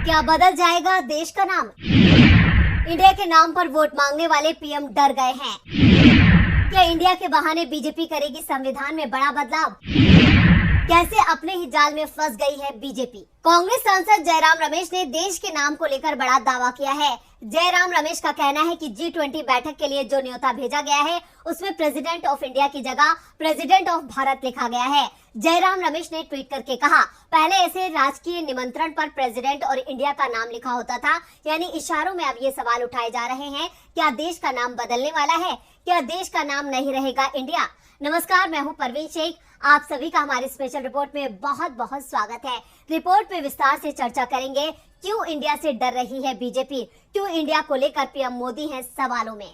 क्या बदल जाएगा देश का नाम? इंडिया के नाम पर वोट मांगने वाले पीएम डर गए हैं। क्या इंडिया के बहाने बीजेपी करेगी संविधान में बड़ा बदलाव? कैसे अपने ही जाल में फंस गई है बीजेपी? कांग्रेस सांसद जयराम रमेश ने देश के नाम को लेकर बड़ा दावा किया है। जयराम रमेश का कहना है कि G20 बैठक के लिए जो न्योता भेजा गया है उसमें प्रेसिडेंट ऑफ इंडिया की जगह प्रेसिडेंट ऑफ भारत लिखा गया है। जयराम रमेश ने ट्वीट करके कहा, पहले ऐसे राजकीय निमंत्रण पर प्रेसिडेंट और इंडिया का नाम लिखा होता था, यानी इशारों में अब ये सवाल उठाए जा रहे हैं, क्या देश का नाम बदलने वाला है? क्या देश का नाम नहीं रहेगा इंडिया? नमस्कार, मैं हूं परवीन शेख। आप सभी का हमारी स्पेशल रिपोर्ट में बहुत बहुत स्वागत है। रिपोर्ट में विस्तार से चर्चा करेंगे क्यों इंडिया से डर रही है बीजेपी, क्यों इंडिया को लेकर पीएम मोदी हैं सवालों में।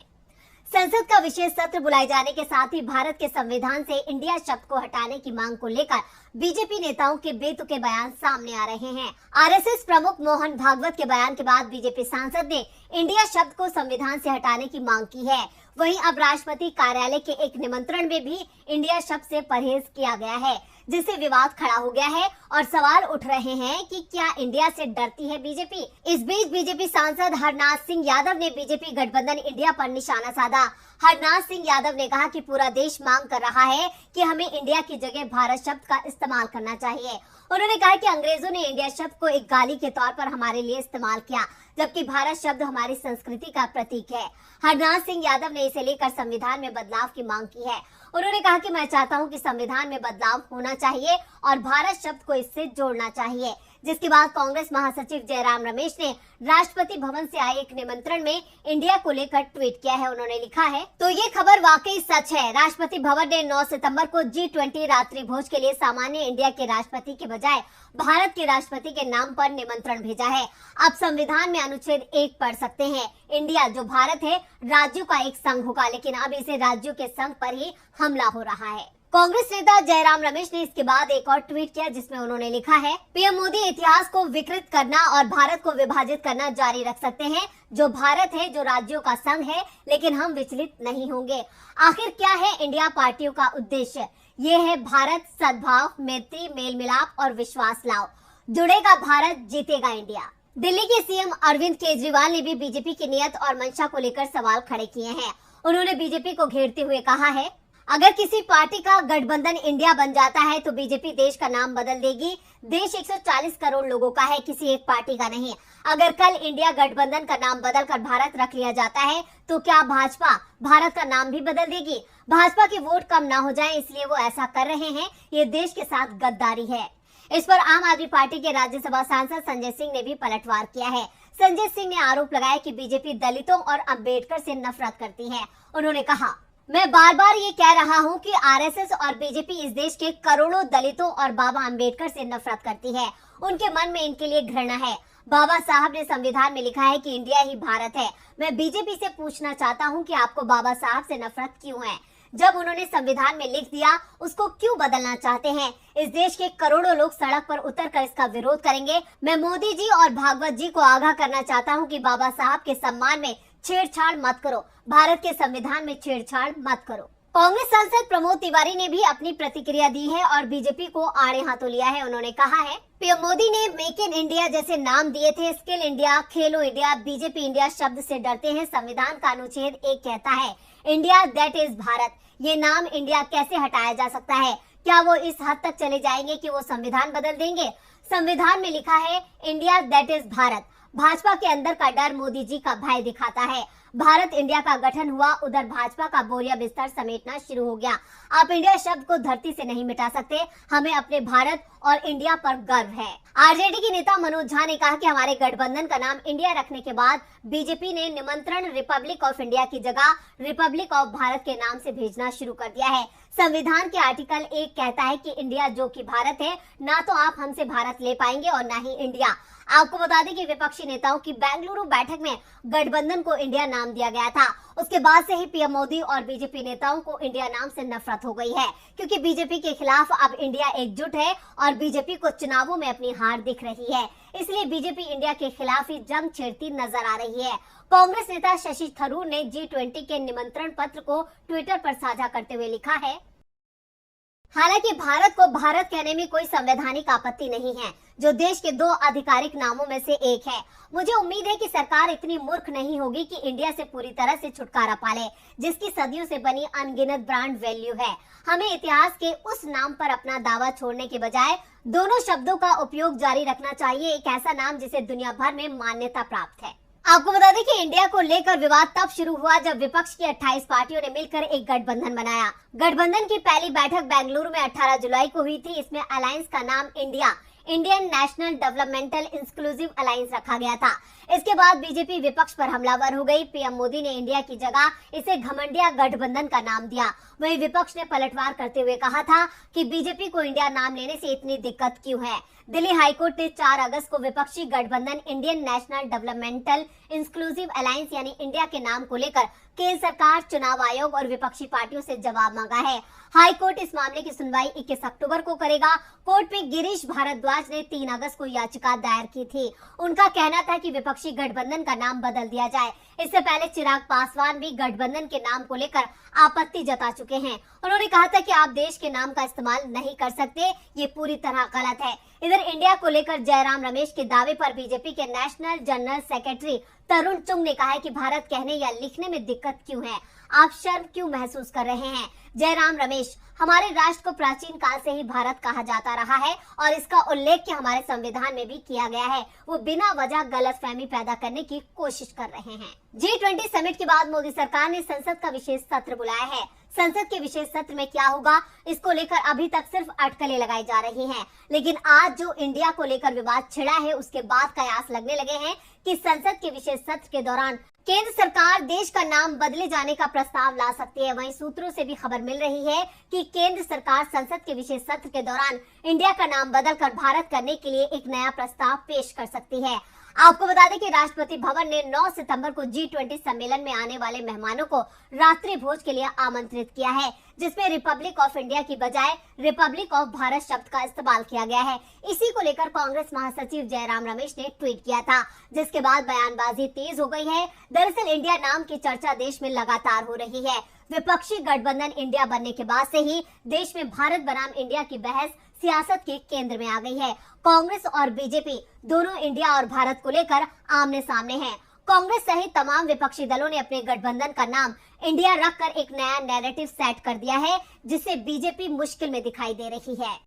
संसद का विशेष सत्र बुलाए जाने के साथ ही भारत के संविधान से इंडिया शब्द को हटाने की मांग को लेकर बीजेपी नेताओं के बेतुके बयान सामने आ रहे हैं। आरएसएस प्रमुख मोहन भागवत के बयान के बाद बीजेपी सांसद ने इंडिया शब्द को संविधान से हटाने की मांग की है। वहीं अब राष्ट्रपति कार्यालय के एक निमंत्रण में भी इंडिया शब्द से परहेज किया गया है, जिससे विवाद खड़ा हो गया है और सवाल उठ रहे हैं कि क्या इंडिया से डरती है बीजेपी। इस बीच बीजेपी सांसद हरनाथ सिंह यादव ने बीजेपी गठबंधन इंडिया पर निशाना साधा। हरनाथ सिंह यादव ने कहा कि पूरा देश मांग कर रहा है कि हमें इंडिया की जगह भारत शब्द का इस्तेमाल करना चाहिए। उन्होंने कहा कि अंग्रेजों ने इंडिया शब्द को एक गाली के तौर पर हमारे लिए इस्तेमाल किया, जबकि भारत शब्द हमारी संस्कृति का प्रतीक है। हरनाथ सिंह यादव ने इसे लेकर संविधान में बदलाव की मांग की है। उन्होंने कहा कि मैं चाहता हूं कि संविधान में बदलाव होना चाहिए और भारत शब्द को इससे जोड़ना चाहिए। जिसके बाद कांग्रेस महासचिव जयराम रमेश ने राष्ट्रपति भवन से आए एक निमंत्रण में इंडिया को लेकर ट्वीट किया है। उन्होंने लिखा है, तो ये खबर वाकई सच है। राष्ट्रपति भवन ने 9 सितंबर को G20 रात्रि भोज के लिए सामान्य इंडिया के राष्ट्रपति के बजाय भारत के राष्ट्रपति के नाम पर निमंत्रण भेजा है। आप संविधान में अनुच्छेद 1 पढ़ सकते हैं, इंडिया जो भारत है राज्यों का एक संघ होगा, लेकिन अब इसे राज्यों के संघ पर ही हमला हो रहा है। कांग्रेस नेता जयराम रमेश ने इसके बाद एक और ट्वीट किया, जिसमें उन्होंने लिखा है, पीएम मोदी इतिहास को विकृत करना और भारत को विभाजित करना जारी रख सकते हैं। जो भारत है, जो राज्यों का संघ है, लेकिन हम विचलित नहीं होंगे। आखिर क्या है इंडिया पार्टियों का उद्देश्य? ये है भारत, सद्भाव, मैत्री, मेल मिलाप और विश्वास लाओ। जुड़ेगा भारत, जीतेगा इंडिया। दिल्ली के सीएम अरविंद केजरीवाल ने भी बीजेपी की नीयत और मंशा को लेकर सवाल खड़े किए हैं। उन्होंने बीजेपी को घेरते हुए कहा है, अगर किसी पार्टी का गठबंधन इंडिया बन जाता है तो बीजेपी देश का नाम बदल देगी। देश 140 करोड़ लोगों का है, किसी एक पार्टी का नहीं। अगर कल इंडिया गठबंधन का नाम बदलकर भारत रख लिया जाता है तो क्या भाजपा भारत का नाम भी बदल देगी? भाजपा के वोट कम ना हो जाए इसलिए वो ऐसा कर रहे हैं। ये देश के साथ गद्दारी है। इस पर आम आदमी पार्टी के राज्यसभा सांसद संजय सिंह ने भी पलटवार किया है। संजय सिंह ने आरोप लगाया कि बीजेपी दलितों और अम्बेडकर से नफरत करती है। उन्होंने कहा, मैं बार बार ये कह रहा हूँ कि आरएसएस और बीजेपी इस देश के करोड़ों दलितों और बाबा अम्बेडकर से नफरत करती है। उनके मन में इनके लिए घृणा है। बाबा साहब ने संविधान में लिखा है कि इंडिया ही भारत है। मैं बीजेपी से पूछना चाहता हूँ कि आपको बाबा साहब से नफरत क्यों है? जब उन्होंने संविधान में लिख दिया, उसको क्यों बदलना चाहते हैं? इस देश के करोड़ों लोग सड़क पर उतरकर इसका विरोध करेंगे। मैं मोदी जी और भागवत जी को आगाह करना चाहता हूँ कि बाबा साहब के सम्मान में छेड़छाड़ मत करो, भारत के संविधान में छेड़छाड़ मत करो। कांग्रेस सांसद प्रमोद तिवारी ने भी अपनी प्रतिक्रिया दी है और बीजेपी को आड़े हाथों लिया है। उन्होंने कहा है, पीएम मोदी ने मेक इन इंडिया जैसे नाम दिए थे, स्किल इंडिया, खेलो इंडिया। बीजेपी इंडिया शब्द से डरते हैं। संविधान का अनुच्छेद 1 कहता है इंडिया दैट इज भारत। ये नाम इंडिया कैसे हटाया जा सकता है? क्या वो इस हद तक चले जाएंगे कि वो संविधान बदल देंगे? संविधान में लिखा है India that is Bharat. Bhajpa के अंदर का डर मोदी जी का भय दिखाता है। भारत इंडिया का गठन हुआ, उधर भाजपा का बोरिया बिस्तर समेटना शुरू हो गया। आप इंडिया शब्द को धरती से नहीं मिटा सकते। हमें अपने भारत और इंडिया पर गर्व है। आरजेडी के नेता मनोज झा ने कहा कि हमारे गठबंधन का नाम इंडिया रखने के बाद बीजेपी ने निमंत्रण रिपब्लिक ऑफ इंडिया की जगह रिपब्लिक ऑफ भारत के नाम से भेजना शुरू कर दिया है। संविधान के आर्टिकल 1 कहता है कि इंडिया जो कि भारत है, ना तो आप हमसे भारत ले पाएंगे और ना ही इंडिया। आपको बता दें कि विपक्षी नेताओं की बेंगलुरु बैठक में गठबंधन को इंडिया नाम दिया गया था। उसके बाद से ही पीएम मोदी और बीजेपी नेताओं को इंडिया नाम से नफरत हो गई है, क्योंकि बीजेपी के खिलाफ अब इंडिया एकजुट है और बीजेपी को चुनावों में अपनी हार दिख रही है। इसलिए बीजेपी इंडिया के खिलाफ ही जंग छेड़ती नजर आ रही है। कांग्रेस नेता शशि थरूर ने G20 के निमंत्रण पत्र को ट्विटर पर साझा करते हुए लिखा है, हालांकि भारत को भारत कहने में कोई संवैधानिक आपत्ति नहीं है, जो देश के 2 आधिकारिक नामों में से एक है। मुझे उम्मीद है कि सरकार इतनी मूर्ख नहीं होगी कि इंडिया से पूरी तरह से छुटकारा पाले, जिसकी सदियों से बनी अनगिनत ब्रांड वैल्यू है। हमें इतिहास के उस नाम पर अपना दावा छोड़ने के बजाय दोनों शब्दों का उपयोग जारी रखना चाहिए, एक ऐसा नाम जिसे दुनिया भर में मान्यता प्राप्त है। आपको बता दें कि इंडिया को लेकर विवाद तब शुरू हुआ जब विपक्ष की 28 पार्टियों ने मिलकर एक गठबंधन बनाया। गठबंधन की पहली बैठक बेंगलुरु में 18 जुलाई को हुई थी। इसमें अलायंस का नाम Indian national developmental inclusive alliance रखा गया था। इसके बाद बीजेपी विपक्ष पर हमलावर हो गई। पीएम मोदी ने इंडिया की जगह इसे घमंडिया गठबंधन का नाम दिया। वहीं विपक्ष ने पलटवार करते हुए कहा था कि बीजेपी को इंडिया नाम लेने से इतनी दिक्कत क्यों है। दिल्ली हाईकोर्ट ने 4 अगस्त को विपक्षी गठबंधन Indian national developmental inclusive alliance यानी इंडिया के नाम को लेकर केंद्र सरकार, चुनाव आयोग और विपक्षी पार्टियों से जवाब मांगा है। हाई कोर्ट इस मामले की सुनवाई 21 अक्टूबर को करेगा। कोर्ट में गिरीश भारद्वाज ने 3 अगस्त को याचिका दायर की थी। उनका कहना था कि विपक्षी गठबंधन का नाम बदल दिया जाए। इससे पहले चिराग पासवान भी गठबंधन के नाम को लेकर आपत्ति जता चुके हैं। उन्होंने कहा था कि आप देश के नाम का इस्तेमाल नहीं कर सकते, ये पूरी तरह गलत है। इधर इंडिया को लेकर जयराम रमेश के दावे पर बीजेपी के नेशनल जनरल सेक्रेटरी तरुण चुंग ने कहा है कि भारत कहने या लिखने में दिक्कत क्यों है, आप शर्म क्यों महसूस कर रहे हैं। जयराम रमेश, हमारे राष्ट्र को प्राचीन काल से ही भारत कहा जाता रहा है और इसका उल्लेख हमारे संविधान में भी किया गया है। वो बिना वजह गलतफहमी पैदा करने की कोशिश कर रहे हैं। G20 समिट के बाद मोदी सरकार ने संसद का विशेष सत्र बुलाया है। संसद के विशेष सत्र में क्या होगा, इसको लेकर अभी तक सिर्फ अटकलें लगाई जा रही हैं। लेकिन आज जो इंडिया को लेकर विवाद छिड़ा है, उसके बाद कयास लगने लगे हैं कि संसद के विशेष सत्र के दौरान केंद्र सरकार देश का नाम बदले जाने का प्रस्ताव ला सकती है। वहीं सूत्रों से भी खबर मिल रही है कि केंद्र सरकार संसद के विशेष सत्र के दौरान इंडिया का नाम बदलकर भारत करने के लिए एक नया प्रस्ताव पेश कर सकती है। आपको बता दें कि राष्ट्रपति भवन ने 9 सितंबर को G20 सम्मेलन में आने वाले मेहमानों को रात्रि भोज के लिए आमंत्रित किया है, जिसमें रिपब्लिक ऑफ इंडिया की बजाय रिपब्लिक ऑफ भारत शब्द का इस्तेमाल किया गया है। इसी को लेकर कांग्रेस महासचिव जयराम रमेश ने ट्वीट किया था, जिसके बाद बयानबाजी तेज हो गई है। दरअसल इंडिया नाम की चर्चा देश में लगातार हो रही है। विपक्षी गठबंधन इंडिया बनने के बाद से ही देश में भारत बनाम इंडिया की बहस सियासत के केंद्र में आ गई है। कांग्रेस और बीजेपी दोनों इंडिया और भारत को लेकर आमने सामने हैं। कांग्रेस सहित तमाम विपक्षी दलों ने अपने गठबंधन का नाम इंडिया रखकर एक नया नैरेटिव सेट कर दिया है, जिससे बीजेपी मुश्किल में दिखाई दे रही है।